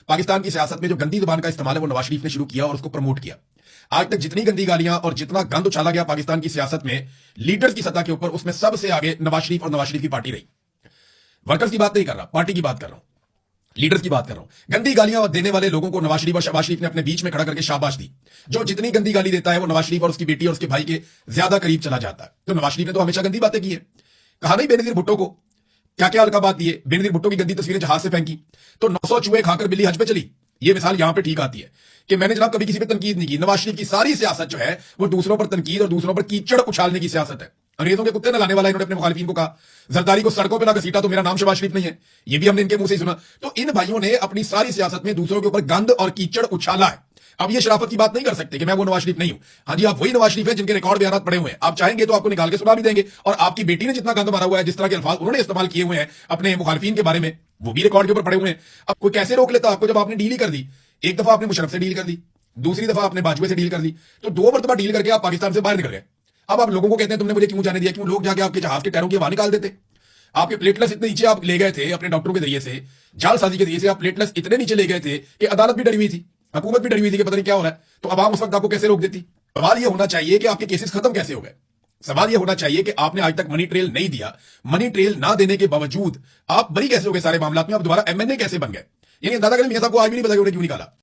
पाकिस्तान की सियासत में जो गंदी जुबान का इस्तेमाल है वो नवाज शरीफ ने शुरू किया और उसको प्रमोट किया। आज तक जितनी गंदी गालियां और जितना गंद उछाला गया पाकिस्तान की सियासत में लीडर्स की सतह के ऊपर, उसमें सबसे आगे नवाज शरीफ और नवाज शरीफ की पार्टी रही। वर्कर्स की बात नहीं कर रहा, पार्टी की बात कर रहा हूं, लीडर्स की बात कर रहा हूं। गंदी गालियां देने वाले लोगों को नवाज शरीफ और शहबाज शरीफ ने अपने बीच में खड़ा करके शाबाश दी। जो जितनी गंदी गाली देता है वो नवाज शरीफ और उसकी बेटी और उसके भाई के ज्यादा करीब चला जाता है। तो नवाज शरीफ ने तो हमेशा गंदी बातें की है। कहा नहीं बेनजीर भुट्टो को क्या क्या अलकाबात दिए, बेनजीर भुट्टो की गंदी तस्वीरें जहाज से फेंकी तो 900 चूहे खाकर बिल्ली हज पे चली। ये मिसाल यहां पे ठीक आती है कि मैंने जनाब कभी किसी पे तनकीद नहीं की। नवाज शरीफ की सारी सियासत जो है वो दूसरों पर तनकीद और दूसरों पर कीचड़ उछालने की सियासत है। अंग्रेजों के कुत्ते न लाने वाला इन्होंने अपने मुखालिफिन को कहा, जरदारी को सड़कों पे ना घसीटा तो मेरा नाम शहबाज शरीफ नहीं है। ये भी हमने इनके मुंह से सुना। तो इन भाइयों ने अपनी सारी सियासत में दूसरों के ऊपर गंद और कीचड़ उछाला है। अब ये शराफत की बात नहीं कर सकते कि मैं वो नवाज शरीफ नहीं हूं। हाँ जी, आप वही नवाज शरीफ है जिनके रिकॉर्ड बयान पड़े हुए हैं। आप चाहेंगे तो आपको निकाल के सुना भी देंगे। और आपकी बेटी ने जितना गंद मारा हुआ है, जिस तरह के अल्फाज उन्होंने इस्तेमाल किए हुए हैं अपने मुखालिफिन के बारे में, वो भी रिकॉर्ड के ऊपर पड़े हुए हैं। अब कोई कैसे रोक लेता आपको जब आपने डील ही कर दी। एक दफा आपने मुशर्रफ से डील कर दी, दूसरी दफा आपने बाजवा से डील कर दी, तो 2 मरतबा डील करके आप पाकिस्तान से बाहर निकल गए। अब आप लोगों को कहते हैं तुमने मुझे क्यों जाने दिया, क्यों लोग जाके आपके जहाज के टायरों की हवा निकाल देते। आपके प्लेटलेस इतने नीचे आप ले गए थे अपने डॉक्टरों के जरिए से, जालसाजी के जरिए से आप प्लेटलेस इतने नीचे ले गए थे कि अदालत भी डरी हुई थी, हुकूमत भी डरी हुई थी कि पता नहीं क्या हो रहा है। तो अब आप उस वक्त आपको कैसे रोक देती। सवाल यह होना चाहिए कि आपके केसेस खत्म कैसे हो गए। सवाल यह होना चाहिए कि आपने आज तक मनी ट्रेल नहीं दिया। मनी ट्रेल ना देने के बावजूद आप बरी कैसे हो गए सारे मामला में, आप दोबारा एमएनए कैसे बन गए। यानी अंदाजा करें मियां साहब को आज भी नहीं पता कि उन्हें क्यों निकाला।